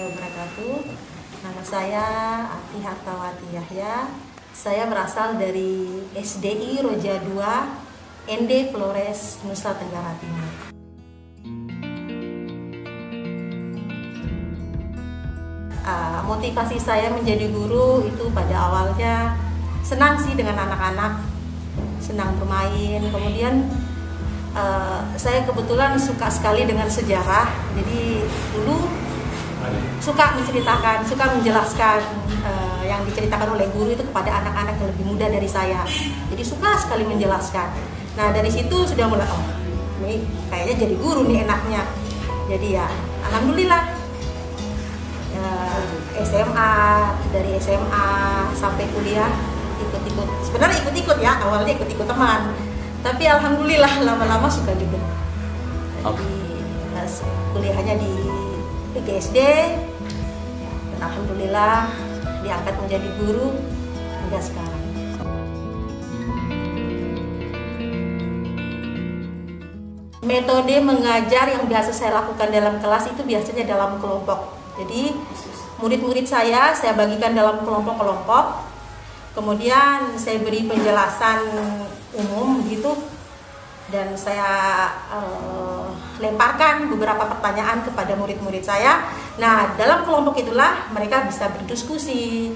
wabarakatuh. Nama saya Ati Hartawati Yahya. Saya berasal dari SDI Roja 2, ND Flores, Nusa Tenggara Timur. Motivasi saya menjadi guru itu pada awalnya senang sih dengan anak-anak, senang bermain. Kemudian saya kebetulan suka sekali dengan sejarah, jadi dulu suka menceritakan, suka menjelaskan yang diceritakan oleh guru itu kepada anak-anak yang lebih muda dari saya. Jadi suka sekali menjelaskan. Nah dari situ sudah mulai, oh ini kayaknya jadi guru nih enaknya. Jadi ya alhamdulillah SMA, dari SMA sampai kuliah ikut-ikut. Sebenarnya ikut-ikut ya, awalnya ikut-ikut teman. Tapi alhamdulillah lama-lama suka juga. Jadi kuliahnya di PGSD dan alhamdulillah diangkat menjadi guru hingga sekarang. Metode mengajar yang biasa saya lakukan dalam kelas itu biasanya dalam kelompok. Jadi murid-murid saya bagikan dalam kelompok-kelompok. Kemudian saya beri penjelasan umum gitu, dan saya lemparkan beberapa pertanyaan kepada murid-murid saya. Nah dalam kelompok itulah mereka bisa berdiskusi,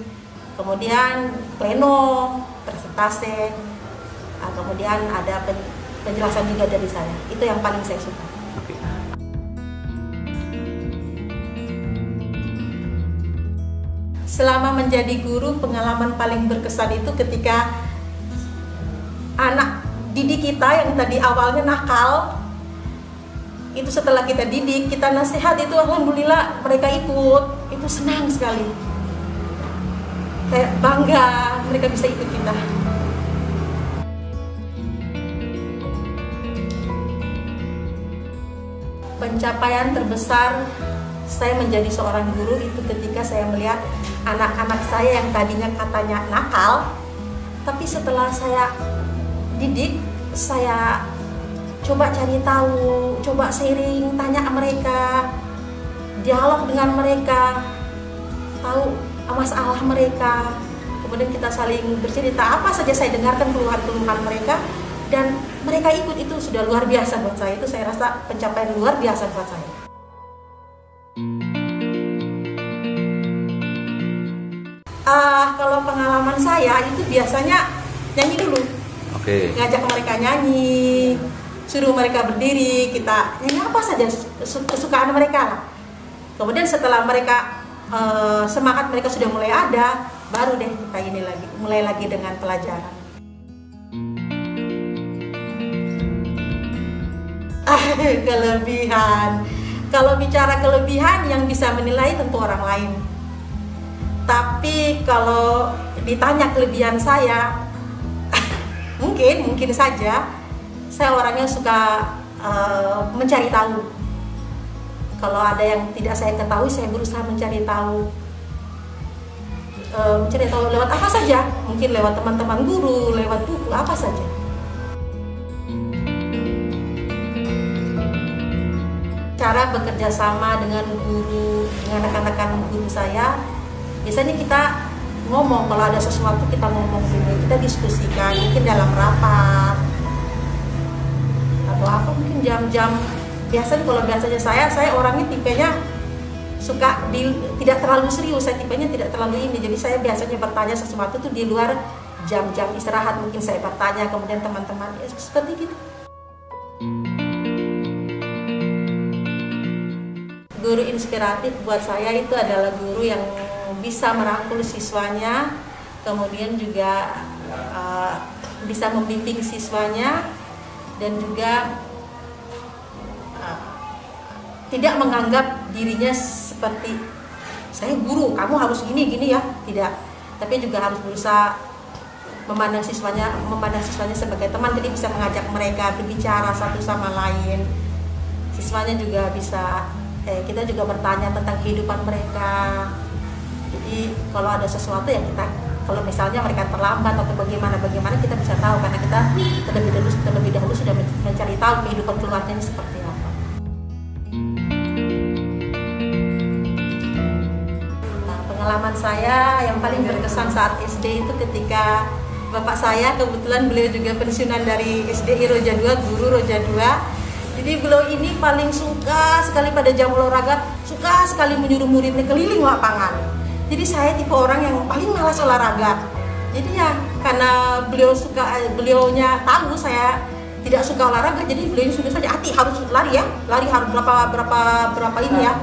kemudian pleno, presentase, kemudian ada penjelasan juga dari saya. Itu yang paling saya suka. Selama menjadi guru, pengalaman paling berkesan itu ketika anak didik kita yang tadi awalnya nakal, itu setelah kita didik, kita nasihat, itu alhamdulillah mereka ikut, itu senang sekali. Kayak bangga mereka bisa ikut kita. Pencapaian terbesar saya menjadi seorang guru itu ketika saya melihat anak-anak saya yang tadinya katanya nakal, tapi setelah saya didik, saya coba cari tahu, coba sharing, tanya mereka, dialog dengan mereka, tahu masalah mereka, kemudian kita saling bercerita. Apa saja saya dengarkan keluhan-keluhan mereka, dan mereka ikut. Itu sudah luar biasa buat saya. Itu saya rasa pencapaian luar biasa buat saya. Kalau pengalaman saya itu biasanya nyanyi dulu. Ngajak mereka nyanyi, suruh mereka berdiri, kita nyanyi apa saja kesukaan mereka lah. Kemudian setelah mereka semangat mereka sudah mulai ada, baru deh kita mulai lagi dengan pelajaran. Kelebihan, kalau bicara kelebihan yang bisa menilai tentu orang lain. Tapi kalau ditanya kelebihan saya, mungkin saja saya orangnya suka mencari tahu. Kalau ada yang tidak saya ketahui, saya berusaha mencari tahu. Mencari tahu lewat apa saja, mungkin lewat teman-teman guru, lewat buku, apa saja. Cara bekerja sama dengan guru, dengan rekan-rekan guru saya, biasanya kita ngomong, kalau ada sesuatu kita ngomong dulu, kita diskusikan, mungkin dalam rapat atau apa, mungkin jam-jam. Biasanya saya orangnya tipenya suka tidak terlalu serius, saya tipenya tidak terlalu ini. Jadi saya biasanya bertanya sesuatu tuh di luar jam-jam istirahat, mungkin saya bertanya, kemudian teman-teman seperti gitu. Guru inspiratif buat saya itu adalah guru yang bisa merangkul siswanya, kemudian juga bisa membimbing siswanya, dan juga tidak menganggap dirinya seperti saya guru, kamu harus gini ya, tidak. Tapi juga harus berusaha memandang siswanya sebagai teman, jadi bisa mengajak mereka berbicara satu sama lain. Siswanya juga bisa, kita juga bertanya tentang kehidupan mereka. Jadi kalau ada sesuatu ya kita, kalau misalnya mereka terlambat atau bagaimana kita bisa tahu, karena kita terlebih dahulu sudah mencari tahu kehidupan keluarganya seperti apa. Pengalaman saya yang paling berkesan saat SD itu ketika bapak saya, kebetulan beliau juga pensiunan dari SDI Roja 2, guru Roja 2. Jadi beliau ini paling suka sekali pada jam olahraga, suka sekali menyuruh muridnya keliling lapangan. Jadi saya tipe orang yang paling malas olahraga. Jadi ya karena beliaunya tahu saya tidak suka olahraga, jadi beliau sudah saja hati harus lari ya, lari harus berapa ini ya,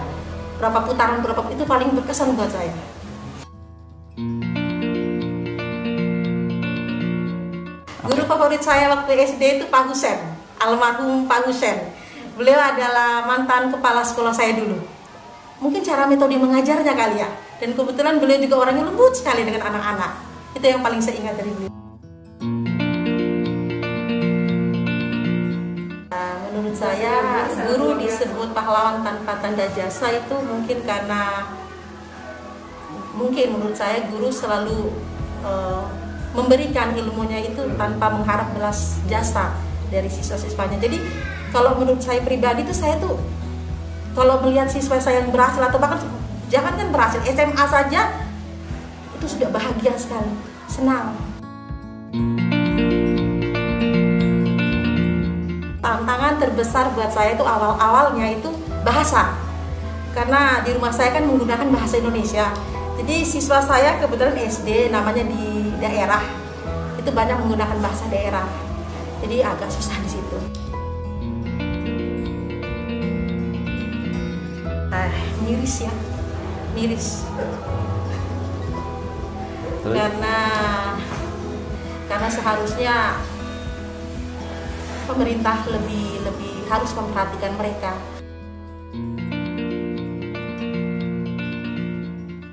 berapa putaran, itu paling berkesan buat saya. Guru favorit saya waktu SD itu Pak Husen, almarhum Pak Husen. Beliau adalah mantan kepala sekolah saya dulu. Mungkin cara metode mengajarnya kali ya. Dan kebetulan beliau juga orangnya lembut sekali dengan anak-anak. Itu yang paling saya ingat dari beliau. Menurut saya, guru disebut pahlawan tanpa tanda jasa itu mungkin karena menurut saya guru selalu memberikan ilmunya itu tanpa mengharap belas jasa dari siswa-siswanya. Jadi kalau menurut saya pribadi itu saya tuh kalau melihat siswa saya yang berhasil atau bahkan jangan kan berhasil, SMA saja itu sudah bahagia sekali, senang. Tantangan terbesar buat saya itu awal-awalnya itu bahasa. Karena di rumah saya kan menggunakan bahasa Indonesia. Jadi siswa saya kebetulan SD namanya di daerah. Itu banyak menggunakan bahasa daerah. Jadi agak susah di situ. Miris ya. Miris. Karena seharusnya pemerintah lebih harus memperhatikan mereka.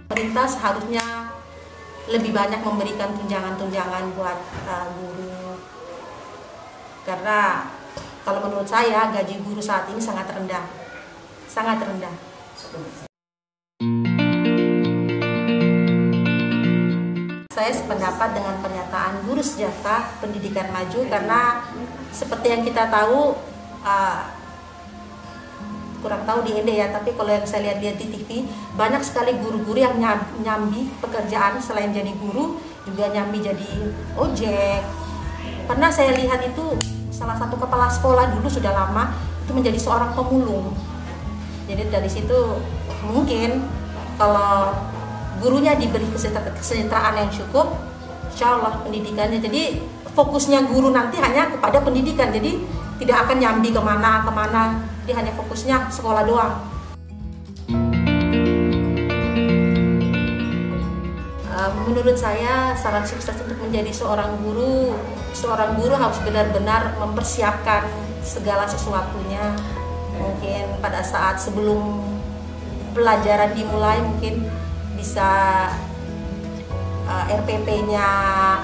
Pemerintah seharusnya lebih banyak memberikan tunjangan-tunjangan buat guru. Karena kalau menurut saya gaji guru saat ini sangat rendah. Sangat rendah. Saya sependapat dengan pernyataan Guru Sejahtera Pendidikan Maju karena seperti yang kita tahu, kurang tahu di Ende ya, tapi kalau yang saya lihat di TV banyak sekali guru-guru yang nyambi pekerjaan selain jadi guru juga nyambi jadi ojek. Pernah saya lihat itu salah satu kepala sekolah dulu sudah lama itu menjadi seorang pemulung. Jadi dari situ mungkin kalau gurunya diberi kesejahteraan yang cukup, insya Allah pendidikannya. Jadi fokusnya guru nanti hanya kepada pendidikan. Jadi tidak akan nyambi kemana. Dia hanya fokusnya sekolah doang. Menurut saya syarat sukses untuk menjadi seorang guru harus benar-benar mempersiapkan segala sesuatunya. Mungkin pada saat sebelum pelajaran dimulai mungkin bisa RPP-nya,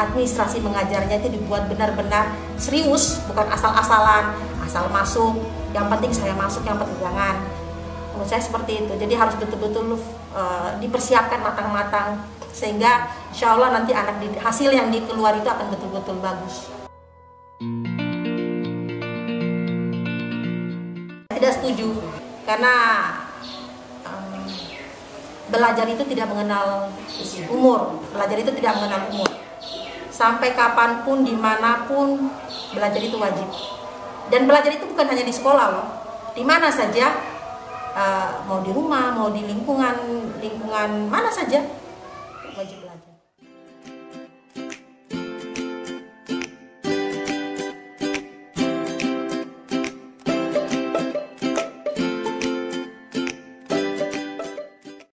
administrasi mengajarnya itu dibuat benar-benar serius, bukan asal-asalan, asal masuk, yang penting saya masuk, yang penting jangan. Menurut saya seperti itu. Jadi harus betul-betul dipersiapkan matang-matang sehingga insya Allah nanti hasil yang dikeluar itu akan betul-betul bagus. Tidak setuju karena belajar itu tidak mengenal umur. Belajar itu tidak mengenal umur. Sampai kapanpun, dimanapun, belajar itu wajib. Dan belajar itu bukan hanya di sekolah loh. Di mana saja, mau di rumah, mau di lingkungan mana saja, wajib belajar.